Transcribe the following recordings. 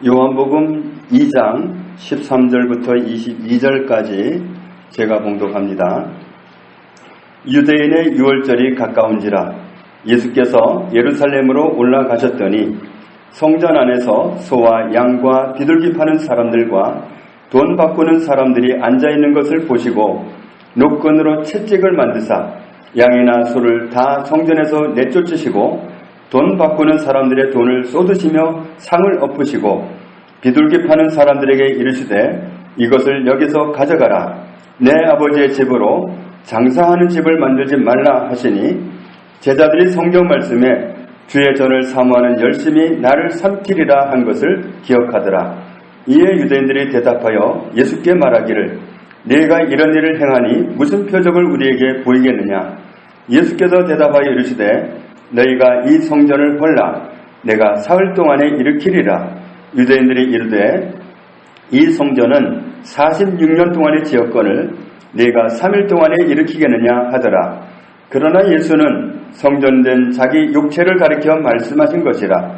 요한복음 2장 13절부터 22절까지 제가 봉독합니다. 유대인의 유월절이 가까운지라 예수께서 예루살렘으로 올라가셨더니 성전 안에서 소와 양과 비둘기 파는 사람들과 돈 바꾸는 사람들이 앉아있는 것을 보시고 노끈으로 채찍을 만드사 양이나 소를 다 성전에서 내쫓으시고 돈 바꾸는 사람들의 돈을 쏟으시며 상을 엎으시고 비둘기 파는 사람들에게 이르시되 이것을 여기서 가져가라. 내 아버지의 집으로 장사하는 집을 만들지 말라 하시니 제자들이 성경 말씀에 주의 전을 사모하는 열심히 나를 삼키리라 한 것을 기억하더라. 이에 유대인들이 대답하여 예수께 말하기를 네가 이런 일을 행하니 무슨 표적을 우리에게 보이겠느냐. 예수께서 대답하여 이르시되 너희가 이 성전을 헐라. 내가 사흘 동안에 일으키리라. 유대인들이 이르되 이 성전은 46년 동안의 지었건을 네가 3일 동안에 일으키겠느냐 하더라. 그러나 예수는 성전된 자기 육체를 가리켜 말씀하신 것이라.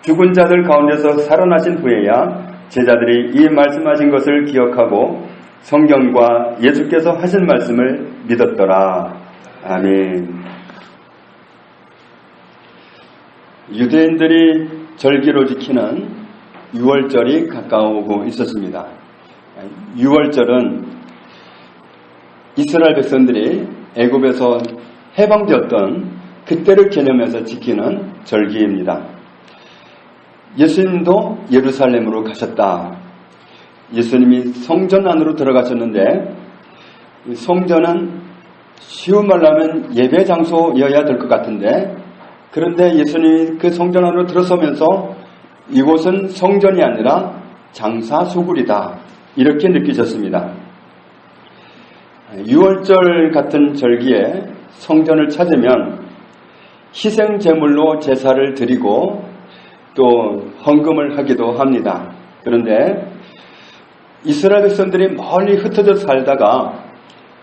죽은 자들 가운데서 살아나신 후에야 제자들이 이 말씀하신 것을 기억하고 성경과 예수께서 하신 말씀을 믿었더라. 아멘. 유대인들이 절기로 지키는 유월절이 가까우고 있었습니다. 유월절은 이스라엘 백성들이 애굽에서 해방되었던 그때를 기념해서 지키는 절기입니다. 예수님도 예루살렘으로 가셨다. 예수님이 성전 안으로 들어가셨는데 성전은 쉬운 말로 하면 예배 장소여야 될 것 같은데 그런데 예수님이 그 성전 안으로 들어서면서 이곳은 성전이 아니라 장사소굴이다. 이렇게 느끼셨습니다. 유월절 같은 절기에 성전을 찾으면 희생제물로 제사를 드리고 또 헌금을 하기도 합니다. 그런데 이스라엘 백성들이 멀리 흩어져 살다가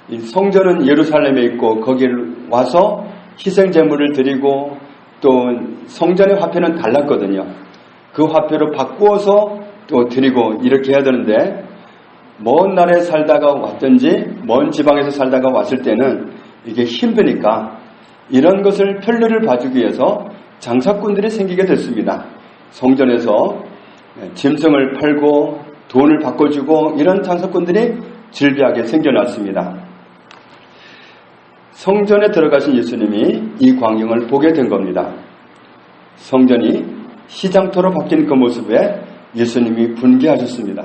성전은 예루살렘에 있고 거기를 와서 희생제물을 드리고 또 성전의 화폐는 달랐거든요. 그 화폐로 바꾸어서 또 드리고 이렇게 해야 되는데 먼 나라에 살다가 왔든지 먼 지방에서 살다가 왔을 때는 이게 힘드니까 이런 것을 편리를 봐주기 위해서 장사꾼들이 생기게 됐습니다. 성전에서 짐승을 팔고 돈을 바꿔주고 이런 장사꾼들이 즐비하게 생겨났습니다. 성전에 들어가신 예수님이 이 광경을 보게 된 겁니다. 성전이 시장터로 바뀐 그 모습에 예수님이 분개하셨습니다.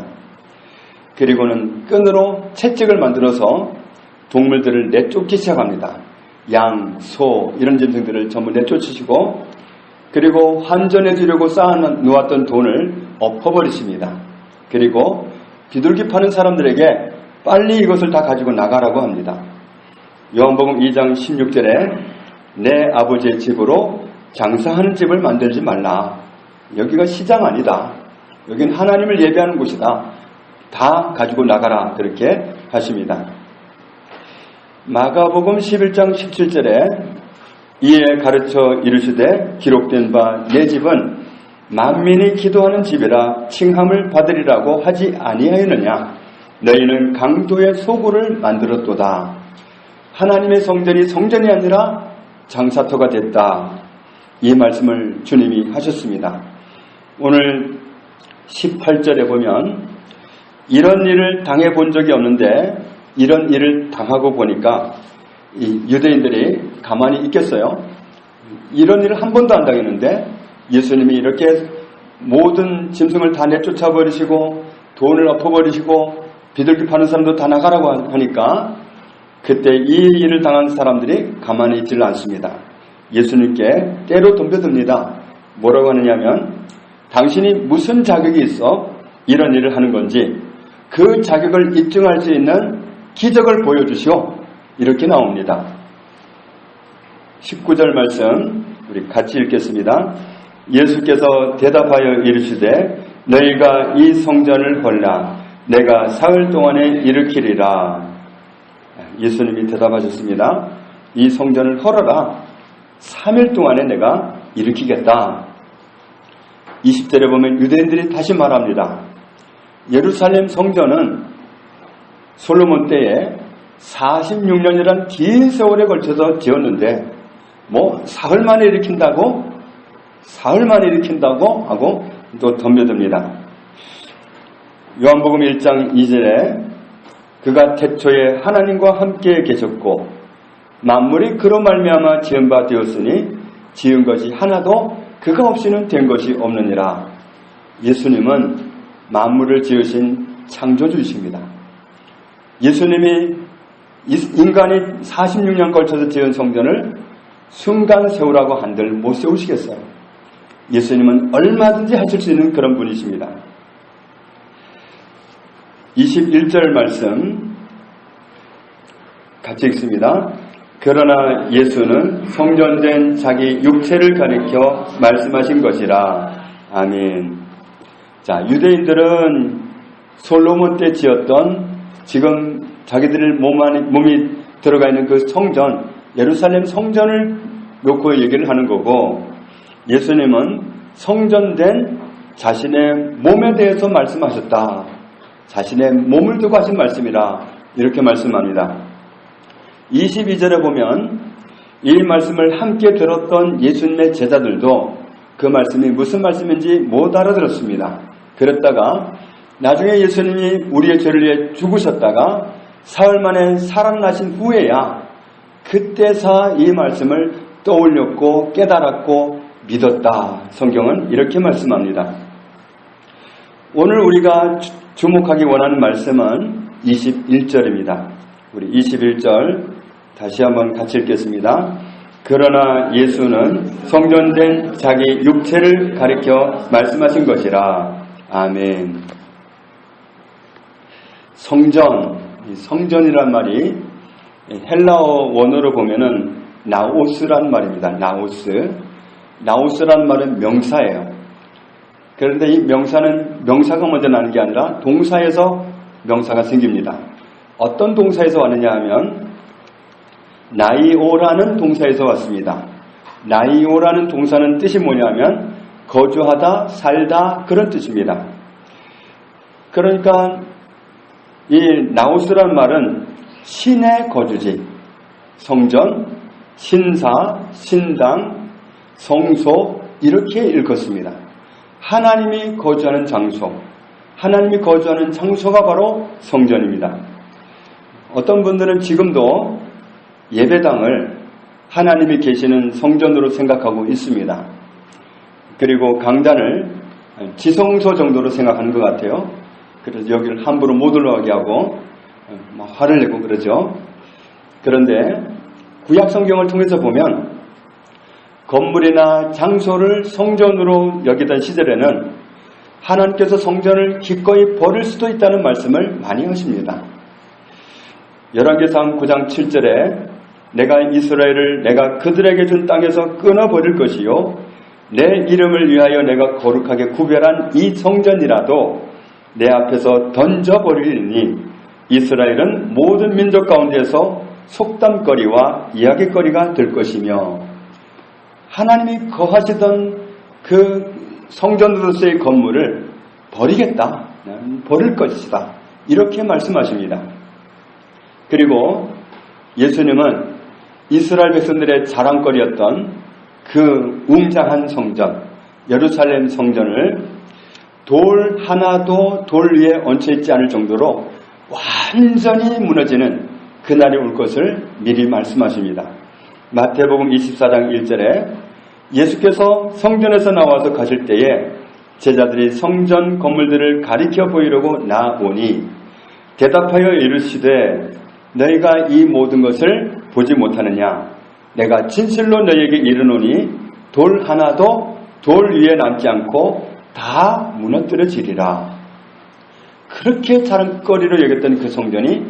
그리고는 끈으로 채찍을 만들어서 동물들을 내쫓기 시작합니다. 양, 소 이런 짐승들을 전부 내쫓으시고 그리고 환전해 주려고 쌓아놓았던 돈을 엎어버리십니다. 그리고 비둘기 파는 사람들에게 빨리 이것을 다 가지고 나가라고 합니다. 요한복음 2장 16절에 내 아버지의 집으로 장사하는 집을 만들지 말라. 여기가 시장 아니다. 여긴 하나님을 예배하는 곳이다. 다 가지고 나가라. 그렇게 하십니다. 마가복음 11장 17절에 이에 가르쳐 이르시되 기록된 바 내 집은 만민이 기도하는 집이라 칭함을 받으리라고 하지 아니하였느냐. 너희는 강도의 소굴을 만들었도다. 하나님의 성전이 성전이 아니라 장사터가 됐다. 이 말씀을 주님이 하셨습니다. 오늘 18절에 보면 이런 일을 당해본 적이 없는데 이런 일을 당하고 보니까 이 유대인들이 가만히 있겠어요? 이런 일을 한 번도 안 당했는데 예수님이 이렇게 모든 짐승을 다 내쫓아 버리시고 돈을 엎어버리시고 비둘기 파는 사람도 다 나가라고 하니까 그때 이 일을 당한 사람들이 가만히 있질 않습니다. 예수님께 때로 덤벼듭니다. 뭐라고 하느냐면 당신이 무슨 자격이 있어 이런 일을 하는 건지 그 자격을 입증할 수 있는 기적을 보여주시오. 이렇게 나옵니다. 19절 말씀 우리 같이 읽겠습니다. 예수께서 대답하여 이르시되 너희가 이 성전을 헐라. 내가 사흘 동안에 일으키리라. 예수님이 대답하셨습니다. 이 성전을 헐어라. 3일 동안에 내가 일으키겠다. 20절에 보면 유대인들이 다시 말합니다. 예루살렘 성전은 솔로몬 때에 46년이란 긴 세월에 걸쳐서 지었는데 사흘 만에 일으킨다고 하고 또 덤벼듭니다. 요한복음 1장 2절에 그가 태초에 하나님과 함께 계셨고 만물이 그로 말미암아 지은 바 되었으니 지은 것이 하나도 그가 없이는 된 것이 없느니라. 예수님은 만물을 지으신 창조주이십니다. 예수님이 인간이 46년 걸쳐서 지은 성전을 순간 세우라고 한들 못 세우시겠어요. 예수님은 얼마든지 하실 수 있는 그런 분이십니다. 21절 말씀 같이 읽습니다. 그러나 예수는 성전된 자기 육체를 가리켜 말씀하신 것이라. 아멘. 자, 유대인들은 솔로몬 때 지었던 지금 자기들 몸이 들어가 있는 그 성전, 예루살렘 성전을 놓고 얘기를 하는 거고, 예수님은 성전된 자신의 몸에 대해서 말씀하셨다. 자신의 몸을 두고 하신 말씀이라 이렇게 말씀합니다. 22절에 보면 이 말씀을 함께 들었던 예수님의 제자들도 그 말씀이 무슨 말씀인지 못 알아들었습니다. 그랬다가 나중에 예수님이 우리의 죄를 위해 죽으셨다가 사흘 만에 살아나신 후에야 그때서 이 말씀을 떠올렸고 깨달았고 믿었다. 성경은 이렇게 말씀합니다. 오늘 우리가 주목하기 원하는 말씀은 21절입니다. 우리 21절 다시 한번 같이 읽겠습니다. 그러나 예수는 성전된 자기 육체를 가리켜 말씀하신 것이라. 아멘. 성전이란 말이 헬라어 원어로 보면은 나오스란 말입니다. 나오스란 말은 명사예요. 그런데 이 명사가 먼저 나는 게 아니라 동사에서 명사가 생깁니다. 어떤 동사에서 왔느냐 하면 나이오라는 동사에서 왔습니다. 나이오라는 동사는 뜻이 뭐냐면 거주하다, 살다 그런 뜻입니다. 그러니까 이 나오스란 말은 신의 거주지, 성전, 신사, 신당, 성소 이렇게 읽었습니다. 하나님이 거주하는 장소, 하나님이 거주하는 장소가 바로 성전입니다. 어떤 분들은 지금도 예배당을 하나님이 계시는 성전으로 생각하고 있습니다. 그리고 강단을 지성소 정도로 생각하는 것 같아요. 그래서 여기를 함부로 못 올라가게 하고 화를 내고 그러죠. 그런데 구약 성경을 통해서 보면 건물이나 장소를 성전으로 여기던 시절에는 하나님께서 성전을 기꺼이 버릴 수도 있다는 말씀을 많이 하십니다. 열왕기상 9장 7절에 내가 이스라엘을 내가 그들에게 준 땅에서 끊어버릴 것이요 내 이름을 위하여 내가 거룩하게 구별한 이 성전이라도 내 앞에서 던져버리니 이스라엘은 모든 민족 가운데서 속담거리와 이야기거리가 될 것이며 하나님이 거하시던 그 성전으로서의 건물을 버리겠다. 버릴 것이다. 이렇게 말씀하십니다. 그리고 예수님은 이스라엘 백성들의 자랑거리였던 그 웅장한 성전, 예루살렘 성전을 돌 하나도 돌 위에 얹혀있지 않을 정도로 완전히 무너지는 그날이 올 것을 미리 말씀하십니다. 마태복음 24장 1절에 예수께서 성전에서 나와서 가실 때에 제자들이 성전 건물들을 가리켜 보이려고 나오니 대답하여 이르시되 너희가 이 모든 것을 보지 못하느냐? 내가 진실로 너희에게 이르노니 돌 하나도 돌 위에 남지 않고 다 무너뜨려지리라. 그렇게 자랑거리로 여겼던 그 성전이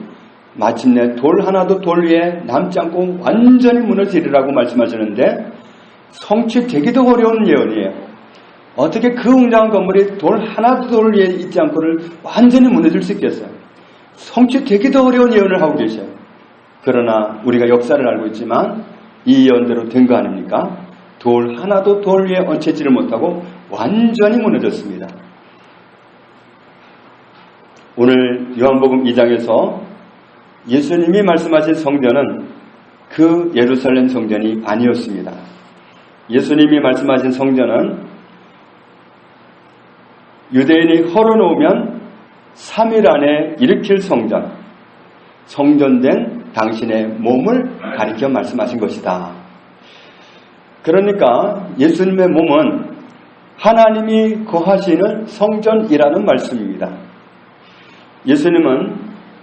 마침내 돌 하나도 돌 위에 남지 않고 완전히 무너지리라고 말씀하시는데 성취되기도 어려운 예언이에요. 어떻게 그 웅장한 건물이 돌 하나도 돌 위에 있지 않고를 완전히 무너질 수 있겠어요? 성취되기도 어려운 예언을 하고 계셔요. 그러나 우리가 역사를 알고 있지만 이 예언대로 된 거 아닙니까? 돌 하나도 돌 위에 얹혀지를 못하고 완전히 무너졌습니다. 오늘 요한복음 2장에서 예수님이 말씀하신 성전은 그 예루살렘 성전이 아니었습니다. 예수님이 말씀하신 성전은 유대인이 헐어놓으면 3일 안에 일으킬 성전된 당신의 몸을 가리켜 말씀하신 것이다. 그러니까 예수님의 몸은 하나님이 거하시는 성전이라는 말씀입니다. 예수님은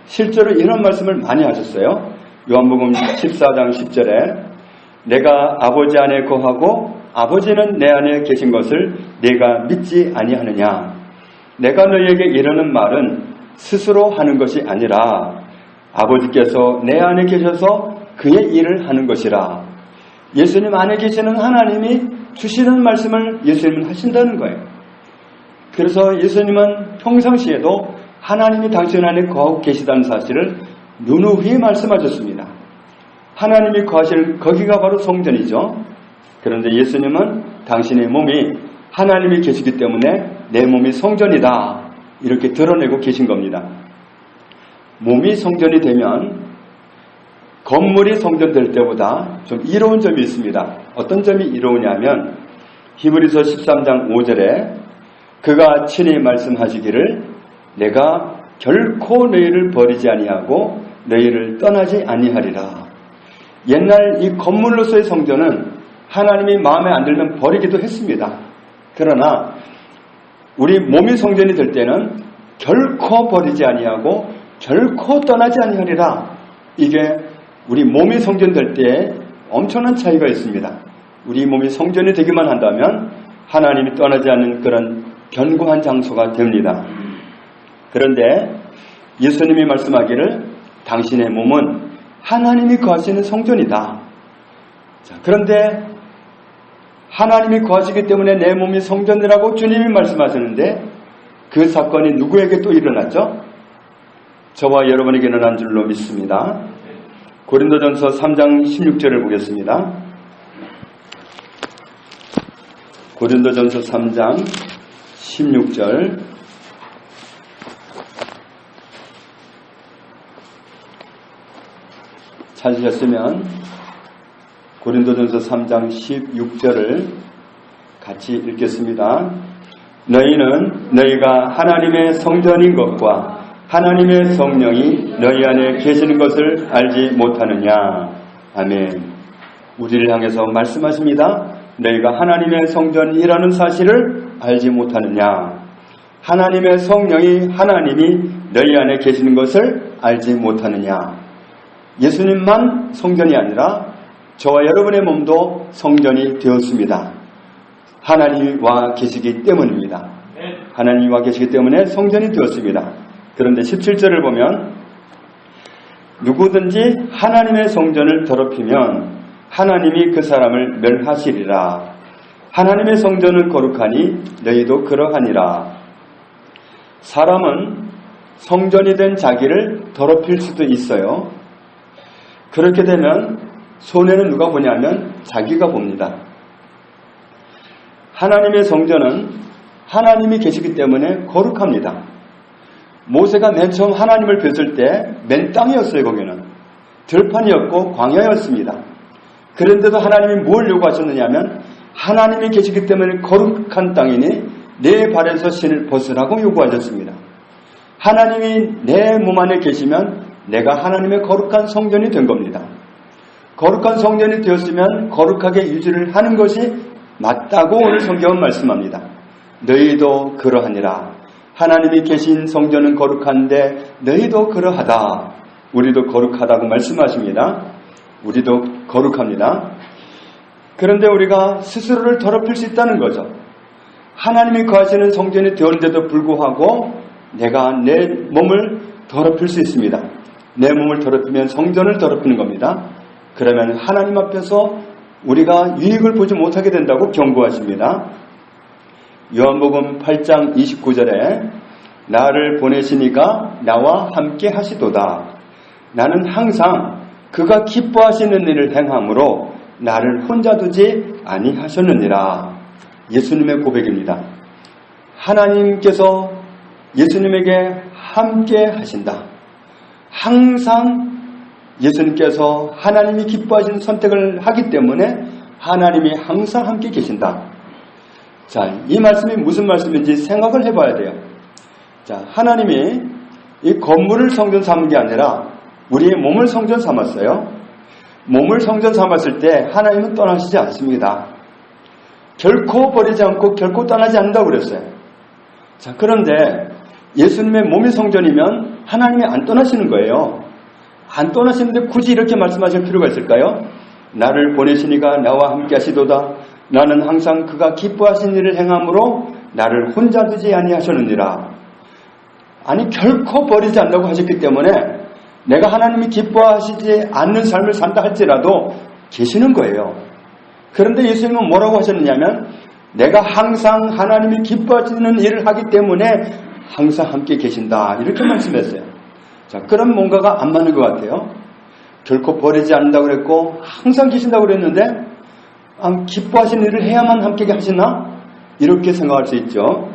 실제로 이런 말씀을 많이 하셨어요. 요한복음 14장 10절에 내가 아버지 안에 거하고 아버지는 내 안에 계신 것을 네가 믿지 아니하느냐. 내가 너희에게 이르는 말은 스스로 하는 것이 아니라 아버지께서 내 안에 계셔서 그의 일을 하는 것이라. 예수님 안에 계시는 하나님이 주시는 말씀을 예수님은 하신다는 거예요. 그래서 예수님은 평상시에도 하나님이 당신 안에 거하고 계시다는 사실을 누누이 말씀하셨습니다. 하나님이 거하실 거기가 바로 성전이죠. 그런데 예수님은 당신의 몸이 하나님이 계시기 때문에 내 몸이 성전이다 이렇게 드러내고 계신 겁니다. 몸이 성전이 되면 건물이 성전될 때보다 좀 이로운 점이 있습니다. 어떤 점이 이로우냐면 히브리서 13장 5절에 그가 친히 말씀하시기를 내가 결코 너희를 버리지 아니하고 너희를 떠나지 아니하리라. 옛날 이 건물로서의 성전은 하나님이 마음에 안 들면 버리기도 했습니다. 그러나 우리 몸이 성전이 될 때는 결코 버리지 아니하고 결코 떠나지 아니하리라. 이게 우리 몸이 성전될 때 엄청난 차이가 있습니다. 우리 몸이 성전이 되기만 한다면 하나님이 떠나지 않는 그런 견고한 장소가 됩니다. 그런데 예수님이 말씀하기를 당신의 몸은 하나님이 거하시는 성전이다. 자, 그런데 하나님이 거하시기 때문에 내 몸이 성전이라고 주님이 말씀하시는데 그 사건이 누구에게 또 일어났죠? 저와 여러분에게 일어난 줄로 믿습니다. 고린도전서 3장 16절을 보겠습니다. 고린도전서 3장 16절 찾으셨으면 고린도전서 3장 16절을 같이 읽겠습니다. 너희는 너희가 하나님의 성전인 것과 하나님의 성령이 너희 안에 계시는 것을 알지 못하느냐. 아멘. 우리를 향해서 말씀하십니다. 너희가 하나님의 성전이라는 사실을 알지 못하느냐. 하나님의 성령이 하나님이 너희 안에 계시는 것을 알지 못하느냐. 예수님만 성전이 아니라 저와 여러분의 몸도 성전이 되었습니다. 하나님이 와 계시기 때문입니다. 하나님이 와 계시기 때문에 성전이 되었습니다. 그런데 17절을 보면 누구든지 하나님의 성전을 더럽히면 하나님이 그 사람을 멸하시리라. 하나님의 성전은 거룩하니 너희도 그러하니라. 사람은 성전이 된 자기를 더럽힐 수도 있어요. 그렇게 되면 손해는 누가 보냐면 자기가 봅니다. 하나님의 성전은 하나님이 계시기 때문에 거룩합니다. 모세가 맨 처음 하나님을 뵀을 때 맨 땅이었어요. 거기는 들판이었고 광야였습니다. 그런데도 하나님이 뭘 요구하셨느냐면 하나님이 계시기 때문에 거룩한 땅이니 내 발에서 신을 벗으라고 요구하셨습니다. 하나님이 내 몸 안에 계시면 내가 하나님의 거룩한 성전이 된 겁니다. 거룩한 성전이 되었으면 거룩하게 유지를 하는 것이 맞다고 오늘 성경은 말씀합니다. 너희도 그러하니라. 하나님이 계신 성전은 거룩한데 너희도 그러하다. 우리도 거룩하다고 말씀하십니다. 우리도 거룩합니다. 그런데 우리가 스스로를 더럽힐 수 있다는 거죠. 하나님이 거하시는 성전이 되었는데도 불구하고 내가 내 몸을 더럽힐 수 있습니다. 내 몸을 더럽히면 성전을 더럽히는 겁니다. 그러면 하나님 앞에서 우리가 유익을 보지 못하게 된다고 경고하십니다. 요한복음 8장 29절에 나를 보내시니가 나와 함께 하시도다. 나는 항상 그가 기뻐하시는 일을 행함으로 나를 혼자 두지 아니하셨느니라. 예수님의 고백입니다. 하나님께서 예수님에게 함께 하신다. 항상 예수님께서 하나님이 기뻐하신 선택을 하기 때문에 하나님이 항상 함께 계신다. 자, 이 말씀이 무슨 말씀인지 생각을 해봐야 돼요. 자, 하나님이 이 건물을 성전 삼은 게 아니라 우리의 몸을 성전 삼았어요. 몸을 성전 삼았을 때 하나님은 떠나시지 않습니다. 결코 버리지 않고 결코 떠나지 않는다고 그랬어요. 자, 그런데 예수님의 몸이 성전이면 하나님이 안 떠나시는 거예요. 안 떠나시는데 굳이 이렇게 말씀하실 필요가 있을까요? 나를 보내시니가 나와 함께 하시도다. 나는 항상 그가 기뻐하신 일을 행함으로 나를 혼자 두지 아니하셨느니라. 아니, 결코 버리지 않는다고 하셨기 때문에 내가 하나님이 기뻐하시지 않는 삶을 산다 할지라도 계시는 거예요. 그런데 예수님은 뭐라고 하셨느냐면 내가 항상 하나님이 기뻐하시는 일을 하기 때문에 항상 함께 계신다. 이렇게 말씀했어요. 자, 그럼 뭔가가 안 맞는 것 같아요. 결코 버리지 않는다고 그랬고 항상 계신다고 그랬는데 기뻐하시는 일을 해야만 함께 하시나? 이렇게 생각할 수 있죠.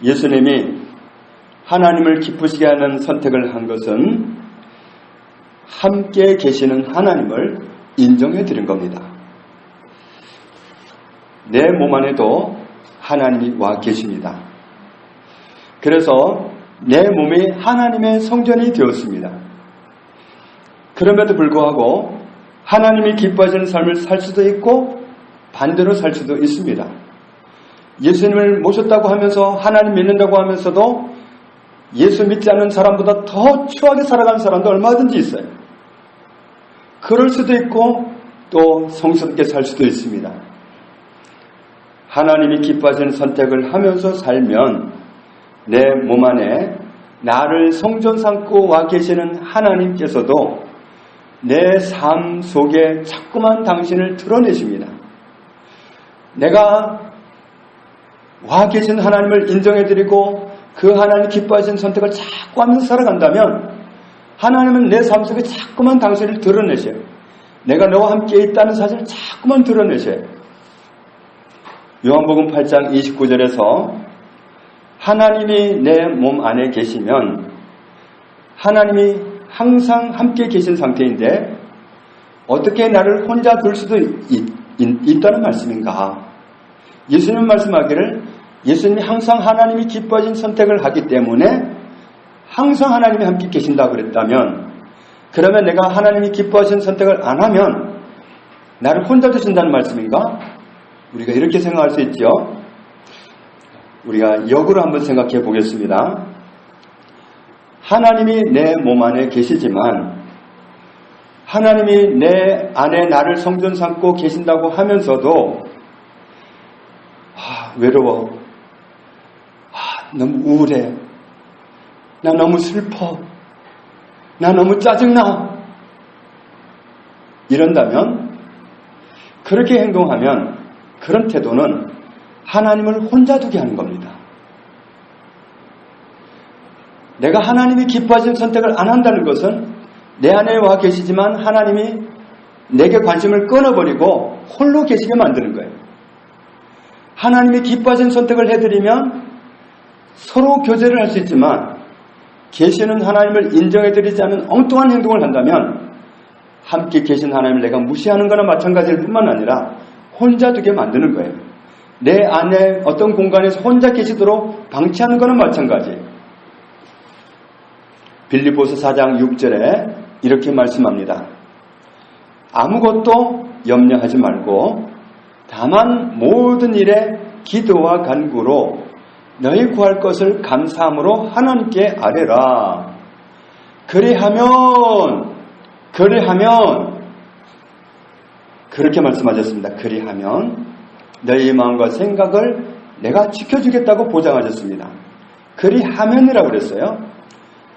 예수님이 하나님을 기쁘시게 하는 선택을 한 것은 함께 계시는 하나님을 인정해 드린 겁니다. 내 몸 안에도 하나님이 와 계십니다. 그래서 내 몸이 하나님의 성전이 되었습니다. 그럼에도 불구하고 하나님이 기뻐하시는 삶을 살 수도 있고 반대로 살 수도 있습니다. 예수님을 모셨다고 하면서 하나님 믿는다고 하면서도 예수 믿지 않는 사람보다 더 추하게 살아가는 사람도 얼마든지 있어요. 그럴 수도 있고 또 성스럽게 살 수도 있습니다. 하나님이 기뻐하시는 선택을 하면서 살면 내 몸 안에 나를 성전 삼고 와 계시는 하나님께서도 내 삶 속에 자꾸만 당신을 드러내십니다. 내가 와 계신 하나님을 인정해드리고 그 하나님 기뻐하시는 선택을 자꾸 하면서 살아간다면 하나님은 내 삶 속에 자꾸만 당신을 드러내셔요. 내가 너와 함께 있다는 사실을 자꾸만 드러내셔요. 요한복음 8장 29절에서 하나님이 내 몸 안에 계시면 하나님이 항상 함께 계신 상태인데 어떻게 나를 혼자 둘 수도 있다는 말씀인가? 예수님 말씀하기를 예수님이 항상 하나님이 기뻐하신 선택을 하기 때문에 항상 하나님이 함께 계신다고 그랬다면 그러면 내가 하나님이 기뻐하신 선택을 안 하면 나를 혼자 두신다는 말씀인가? 우리가 이렇게 생각할 수 있죠. 우리가 역으로 한번 생각해 보겠습니다. 하나님이 내 몸 안에 계시지만 하나님이 내 안에 나를 성전 삼고 계신다고 하면서도 외로워. 너무 우울해. 나 너무 슬퍼. 나 너무 짜증나. 이런다면 그렇게 행동하면 그런 태도는 하나님을 혼자 두게 하는 겁니다. 내가 하나님이 기뻐하시는 선택을 안 한다는 것은 내 안에 와 계시지만 하나님이 내게 관심을 끊어버리고 홀로 계시게 만드는 거예요. 하나님이 기뻐하시는 선택을 해드리면 서로 교제를 할 수 있지만 계시는 하나님을 인정해드리지 않은 엉뚱한 행동을 한다면 함께 계신 하나님을 내가 무시하는 거나 마찬가지일 뿐만 아니라 혼자 두게 만드는 거예요. 내 안에 어떤 공간에서 혼자 계시도록 방치하는 거나 마찬가지예요. 빌립보서 4장 6절에 이렇게 말씀합니다. 아무것도 염려하지 말고 다만 모든 일에 기도와 간구로 너희 구할 것을 감사함으로 하나님께 아뢰라. 그리하면 그렇게 말씀하셨습니다. 그리하면 너희 마음과 생각을 내가 지켜주겠다고 보장하셨습니다. 그리하면이라고 그랬어요.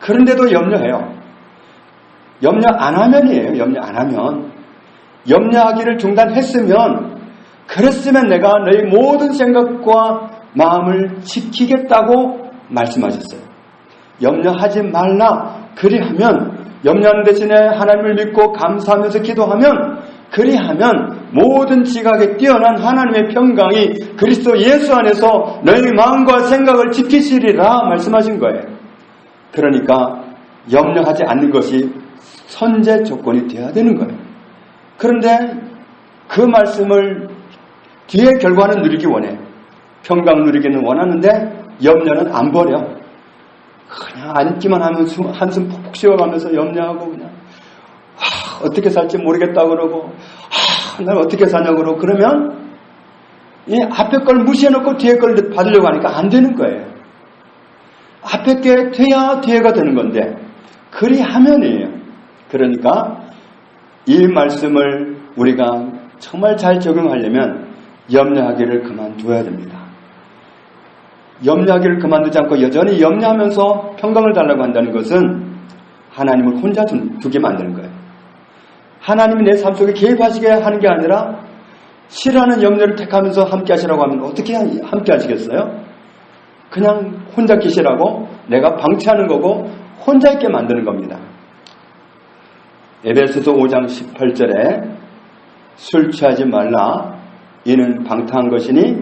그런데도 염려해요. 염려 안 하면이에요. 염려 안 하면. 염려하기를 중단했으면 그랬으면 내가 너희 모든 생각과 마음을 지키겠다고 말씀하셨어요. 염려하지 말라. 그리하면 염려하는 대신에 하나님을 믿고 감사하면서 기도하면 그리하면 모든 지각에 뛰어난 하나님의 평강이 그리스도 예수 안에서 너희 마음과 생각을 지키시리라 말씀하신 거예요. 그러니까 염려하지 않는 것이 선제 조건이 되어야 되는 거예요. 그런데 그 말씀을 뒤에 결과는 누리기 원해. 평강 누리기는 원하는데 염려는 안 버려. 그냥 앉기만 하면 한숨 푹푹 쉬어가면서 염려하고 그냥 어떻게 살지 모르겠다 그러고 날 어떻게 사냐 그러고 그러면 이 앞에 걸 무시해놓고 뒤에 걸 받으려고 하니까 안 되는 거예요. 앞에 게 돼야 뒤에가 되는 건데 그리하면이에요. 그러니까 이 말씀을 우리가 정말 잘 적용하려면 염려하기를 그만둬야 됩니다. 염려하기를 그만두지 않고 여전히 염려하면서 평강을 달라고 한다는 것은 하나님을 혼자 두게 만드는 거예요. 하나님이 내 삶 속에 개입하시게 하는 게 아니라 싫어하는 염려를 택하면서 함께 하시라고 하면 어떻게 함께 하시겠어요? 그냥 혼자 계시라고 내가 방치하는 거고 혼자 있게 만드는 겁니다. 에베소서 5장 18절에 술 취하지 말라 이는 방탕한 것이니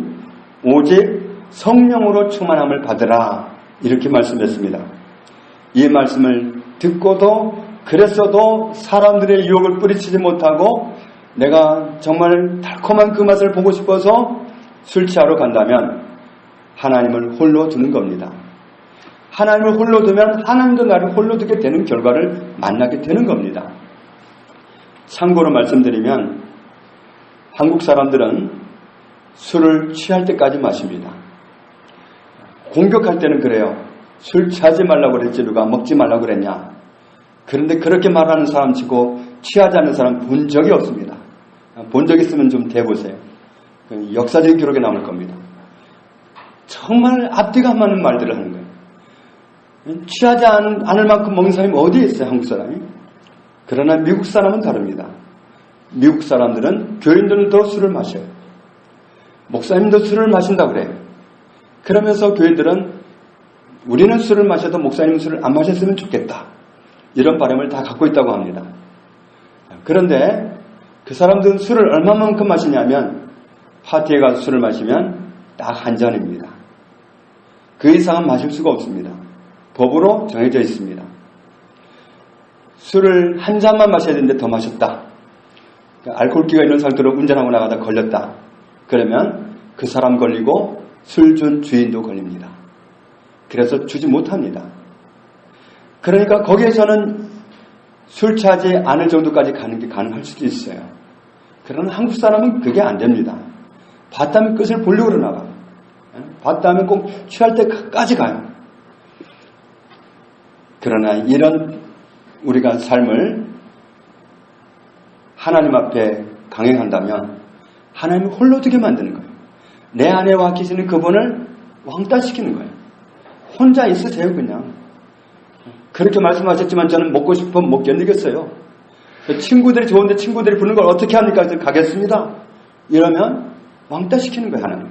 오직 성령으로 충만함을 받으라 이렇게 말씀했습니다. 이 말씀을 듣고도 그랬어도 사람들의 유혹을 뿌리치지 못하고 내가 정말 달콤한 그 맛을 보고 싶어서 술 취하러 간다면 하나님을 홀로 두는 겁니다. 하나님을 홀로 두면 하나님도 나를 홀로 두게 되는 결과를 만나게 되는 겁니다. 참고로 말씀드리면 한국 사람들은 술을 취할 때까지 마십니다. 공격할 때는 그래요. 술 취하지 말라고 그랬지 누가 먹지 말라고 그랬냐. 그런데 그렇게 말하는 사람 치고 취하지 않는 사람 본 적이 없습니다. 본 적 있으면 좀 대보세요. 역사적인 기록에 나올 겁니다. 정말 앞뒤가 안 맞는 말들을 하는 거예요. 취하지 않을 만큼 먹는 사람이 어디에 있어요, 한국 사람이? 그러나 미국 사람은 다릅니다. 미국 사람들은 교인들도 술을 마셔요. 목사님도 술을 마신다고 그래요. 그러면서 교인들은 우리는 술을 마셔도 목사님은 술을 안 마셨으면 좋겠다. 이런 바람을 다 갖고 있다고 합니다. 그런데 그 사람들은 술을 얼마만큼 마시냐면 파티에 가서 술을 마시면 딱 한 잔입니다. 그 이상은 마실 수가 없습니다. 법으로 정해져 있습니다. 술을 한 잔만 마셔야 되는데 더 마셨다. 알코올기가 있는 상태로 운전하고 나가다 걸렸다. 그러면 그 사람 걸리고 술 준 주인도 걸립니다. 그래서 주지 못합니다. 그러니까 거기에서는 술 취하지 않을 정도까지 가는 게 가능할 수도 있어요. 그러나 한국 사람은 그게 안 됩니다. 봤다면 끝을 보려고 그러나 봐요. 봤다면 꼭 취할 때까지 가요. 그러나 이런 우리가 삶을 하나님 앞에 강행한다면 하나님을 홀로 두게 만드는 거예요. 내 안에 와 계시는 그분을 왕따시키는 거예요. 혼자 있으세요 그냥. 그렇게 말씀하셨지만 저는 먹고 싶으면 못 견디겠어요. 친구들이 좋은데 친구들이 부르는 걸 어떻게 합니까? 가겠습니다. 이러면 왕따시키는 거예요. 하나님.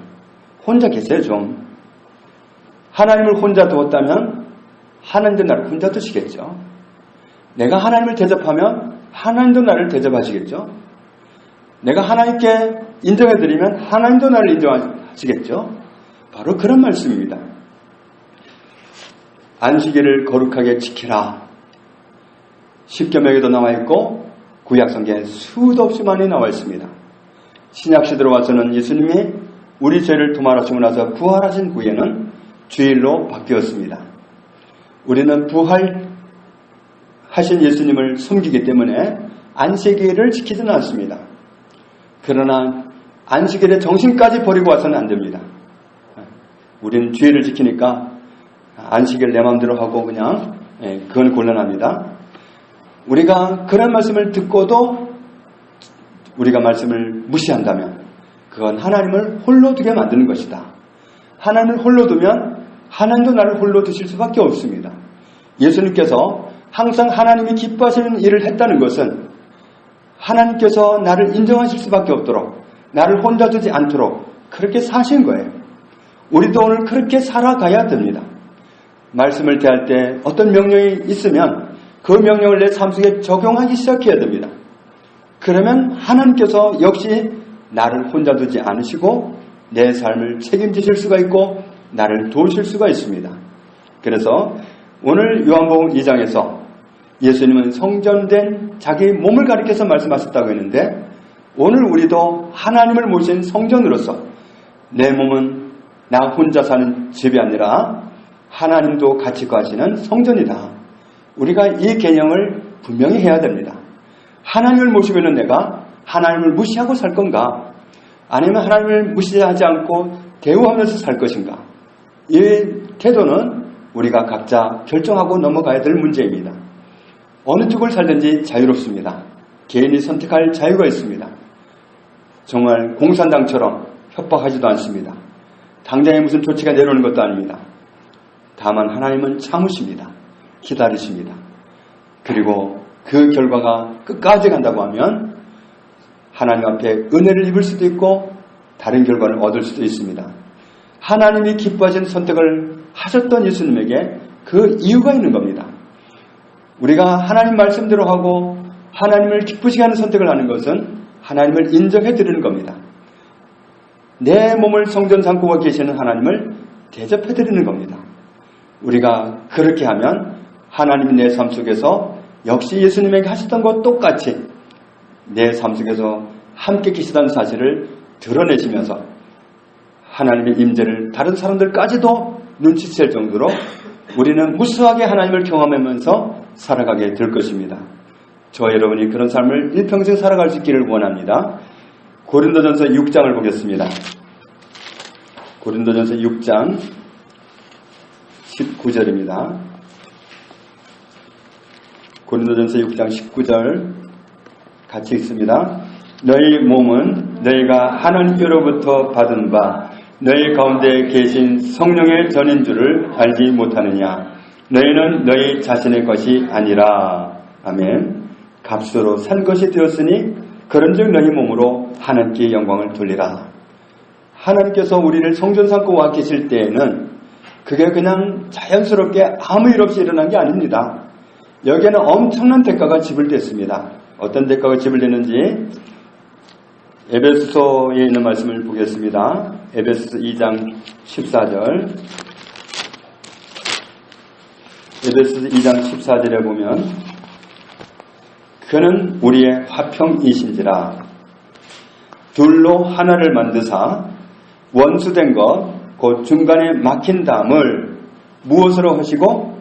혼자 계세요 좀. 하나님을 혼자 두었다면 하나님도 나를 혼자 두시겠죠. 내가 하나님을 대접하면 하나님도 나를 대접하시겠죠. 내가 하나님께 인정해드리면 하나님도 나를 인정하시겠죠. 바로 그런 말씀입니다. 안식일을 거룩하게 지키라. 십계명에도 나와 있고 구약성경에 수도 없이 많이 나와 있습니다. 신약시대로 와서는 예수님이 우리 죄를 도말하시고 나서 부활하신 후에는 주일로 바뀌었습니다. 우리는 부활하신 예수님을 섬기기 때문에 안식일을 지키지는 않습니다. 그러나 안식일의 정신까지 버리고 와서는 안 됩니다. 우리는 주일을 지키니까 안식일 내 마음대로 하고 그냥 그건 곤란합니다. 우리가 그런 말씀을 듣고도 우리가 말씀을 무시한다면 그건 하나님을 홀로 두게 만드는 것이다. 하나님을 홀로 두면 하나님도 나를 홀로 두실 수밖에 없습니다. 예수님께서 항상 하나님이 기뻐하시는 일을 했다는 것은 하나님께서 나를 인정하실 수밖에 없도록 나를 혼자 두지 않도록 그렇게 사신 거예요. 우리도 오늘 그렇게 살아가야 됩니다. 말씀을 대할 때 어떤 명령이 있으면 그 명령을 내 삶 속에 적용하기 시작해야 됩니다. 그러면 하나님께서 역시 나를 혼자 두지 않으시고 내 삶을 책임지실 수가 있고 나를 도우실 수가 있습니다. 그래서 오늘 요한복음 2장에서 예수님은 성전된 자기 몸을 가리켜서 말씀하셨다고 했는데, 오늘 우리도 하나님을 모신 성전으로서 내 몸은 나 혼자 사는 집이 아니라 하나님도 같이 거하시는 성전이다. 우리가 이 개념을 분명히 해야 됩니다. 하나님을 모시고 있는 내가 하나님을 무시하고 살 건가? 아니면 하나님을 무시하지 않고 대우하면서 살 것인가? 이 태도는 우리가 각자 결정하고 넘어가야 될 문제입니다. 어느 쪽을 살든지 자유롭습니다. 개인이 선택할 자유가 있습니다. 정말 공산당처럼 협박하지도 않습니다. 당장에 무슨 조치가 내려오는 것도 아닙니다. 다만 하나님은 참으십니다. 기다리십니다. 그리고 그 결과가 끝까지 간다고 하면 하나님 앞에 은혜를 입을 수도 있고 다른 결과를 얻을 수도 있습니다. 하나님이 기뻐하신 선택을 하셨던 예수님에게 그 이유가 있는 겁니다. 우리가 하나님 말씀대로 하고 하나님을 기쁘시게 하는 선택을 하는 것은 하나님을 인정해 드리는 겁니다. 내 몸을 성전 삼고 계시는 하나님을 대접해 드리는 겁니다. 우리가 그렇게 하면 하나님이 내 삶 속에서 역시 예수님에게 하셨던 것 똑같이 내 삶 속에서 함께 계시다는 사실을 드러내시면서 하나님의 임재를 다른 사람들까지도 눈치챌 정도로 우리는 무수하게 하나님을 경험하면서 살아가게 될 것입니다. 저와 여러분이 그런 삶을 일평생 살아갈 수 있기를 원합니다. 고린도전서 6장을 보겠습니다. 고린도전서 6장 19절입니다. 고린도전서 6장 19절 같이 읽습니다. 너희 몸은 너희가 하나님께로부터 받은 바 너희 가운데 계신 성령의 전인 줄을 알지 못하느냐. 너희는 너희 자신의 것이 아니라. 아멘. 값으로 산 것이 되었으니 그런즉 너희 몸으로 하나님께 영광을 돌리라. 하나님께서 우리를 성전 삼고 와 계실 때에는 그게 그냥 자연스럽게 아무 일 없이 일어난 게 아닙니다. 여기에는 엄청난 대가가 지불됐습니다. 어떤 대가가 지불됐는지 에베소서에 있는 말씀을 보겠습니다. 에베소서 2장 14절. 에베소서 2장 14절에 보면 그는 우리의 화평이신지라 둘로 하나를 만드사 원수된 것 곧 중간에 막힌 담을 무엇으로 하시고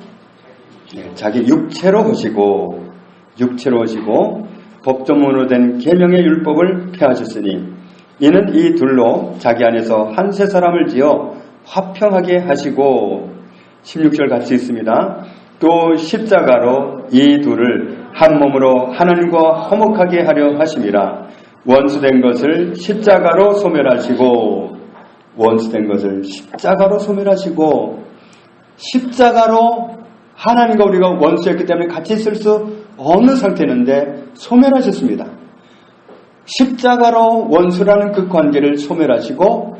자기 육체로 하시고 법조문으로 된 계명의 율법을 폐하셨으니 이는 이 둘로 자기 안에서 한 세 사람을 지어 화평하게 하시고 16절 같이 있습니다. 또 십자가로 이 둘을 한 몸으로 하나님과 화목하게 하려 하심이라. 원수된 것을 십자가로 소멸하시고 십자가로 하나님과 우리가 원수였기 때문에 같이 있을 수 없는 상태였는데 소멸하셨습니다. 십자가로 원수라는 그 관계를 소멸하시고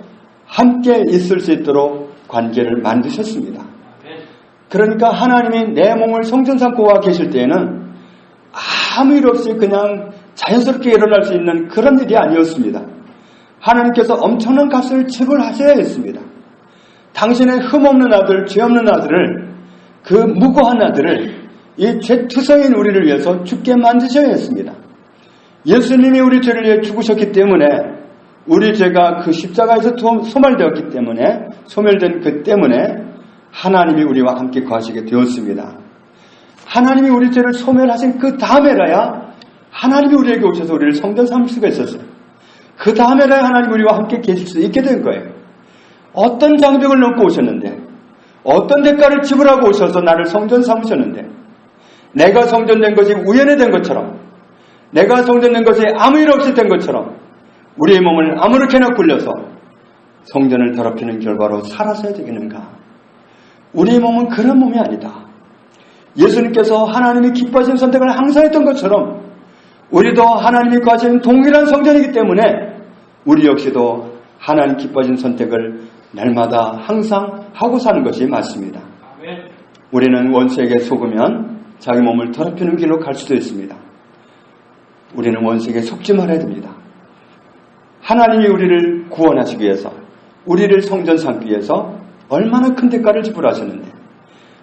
함께 있을 수 있도록 관계를 만드셨습니다. 그러니까 하나님이 내 몸을 성전 삼고 와 계실 때에는 아무 일 없이 그냥 자연스럽게 일어날 수 있는 그런 일이 아니었습니다. 하나님께서 엄청난 값을 지불하셔야 했습니다. 당신의 흠없는 아들, 죄 없는 아들을, 그 무고한 아들을 이 죄투성인 우리를 위해서 죽게 만드셔야 했습니다. 예수님이 우리 죄를 위해 죽으셨기 때문에 우리 죄가 그 십자가에서 소멸되었기 때문에 소멸된 그 때문에 하나님이 우리와 함께 거하시게 되었습니다. 하나님이 우리 죄를 소멸하신 그 다음에라야 하나님이 우리에게 오셔서 우리를 성전 삼을 수가 있었어요. 그 다음에라야 하나님이 우리와 함께 계실 수 있게 된 거예요. 어떤 장벽을 넘고 오셨는데, 어떤 대가를 지불하고 오셔서 나를 성전 삼으셨는데, 내가 성전된 것이 우연히 된 것처럼, 내가 성전된 것이 아무 일 없이 된 것처럼 우리의 몸을 아무렇게나 굴려서 성전을 더럽히는 결과로 살아서야 되겠는가? 우리의 몸은 그런 몸이 아니다. 예수님께서 하나님이 기뻐하시는 선택을 항상 했던 것처럼 우리도 하나님이 거하시는 동일한 성전이기 때문에 우리 역시도 하나님 기뻐하시는 선택을 날마다 항상 하고 사는 것이 맞습니다. 우리는 원수에게 속으면 자기 몸을 더럽히는 길로 갈 수도 있습니다. 우리는 원수에게 속지 말아야 됩니다. 하나님이 우리를 구원하시기 위해서, 우리를 성전 삼기 위해서 얼마나 큰 대가를 지불하셨는데,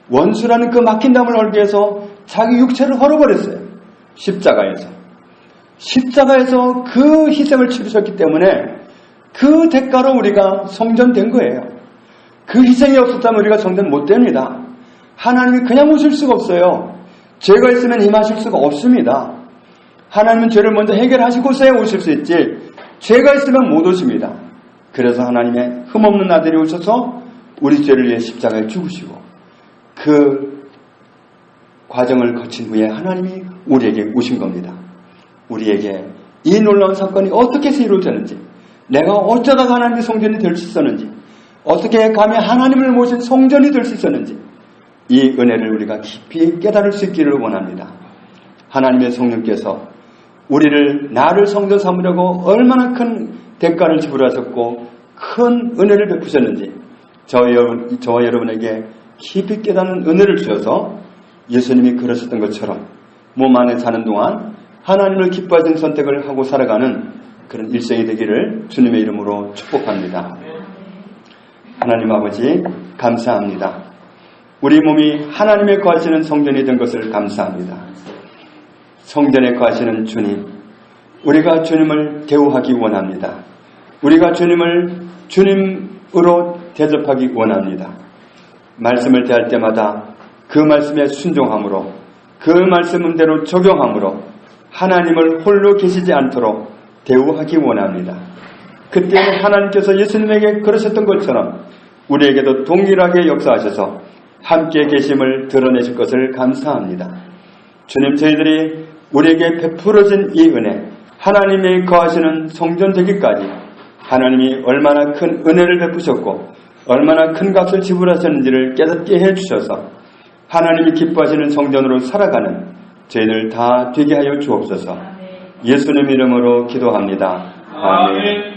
원수라는 그 막힌 담을 헐기 위해서 자기 육체를 헐어버렸어요. 십자가에서 그 희생을 치르셨기 때문에 그 대가로 우리가 성전된 거예요. 그 희생이 없었다면 우리가 성전 못 됩니다. 하나님이 그냥 오실 수가 없어요. 죄가 있으면 임하실 수가 없습니다. 하나님은 죄를 먼저 해결하시고서야 오실 수 있지, 죄가 있으면 못 오십니다. 그래서 하나님의 흠없는 아들이 오셔서 우리 죄를 위해 십자가에 죽으시고, 그 과정을 거친 후에 하나님이 우리에게 오신 겁니다. 우리에게 이 놀라운 사건이 어떻게 해서 이루어졌는지, 내가 어쩌다가 하나님의 성전이 될 수 있었는지, 어떻게 감히 하나님을 모신 성전이 될 수 있었는지, 이 은혜를 우리가 깊이 깨달을 수 있기를 원합니다. 하나님의 성령께서 나를 성전 삼으려고 얼마나 큰 대가를 지불하셨고 큰 은혜를 베푸셨는지 저와 여러분에게 깊이 깨닫는 은혜를 주셔서 예수님이 그러셨던 것처럼 몸 안에 사는 동안 하나님을 기뻐하신 선택을 하고 살아가는 그런 일생이 되기를 주님의 이름으로 축복합니다. 하나님 아버지, 감사합니다. 우리 몸이 하나님의 거하시는 성전이 된 것을 감사합니다. 성전에 거하시는 주님, 우리가 주님을 대우하기 원합니다. 우리가 주님을 주님으로 대접하기 원합니다. 말씀을 대할 때마다 그 말씀에 순종함으로, 그 말씀대로 적용함으로 하나님을 홀로 계시지 않도록 대우하기 원합니다. 그때는 하나님께서 예수님에게 그러셨던 것처럼 우리에게도 동일하게 역사하셔서 함께 계심을 드러내실 것을 감사합니다. 주님, 저희들이 우리에게 베풀어진 이 은혜, 하나님이 거하시는 성전 되기까지 하나님이 얼마나 큰 은혜를 베푸셨고 얼마나 큰 값을 지불하셨는지를 깨닫게 해주셔서 하나님이 기뻐하시는 성전으로 살아가는 저희들 다 되게 하여 주옵소서. 예수님 이름으로 기도합니다. 아멘.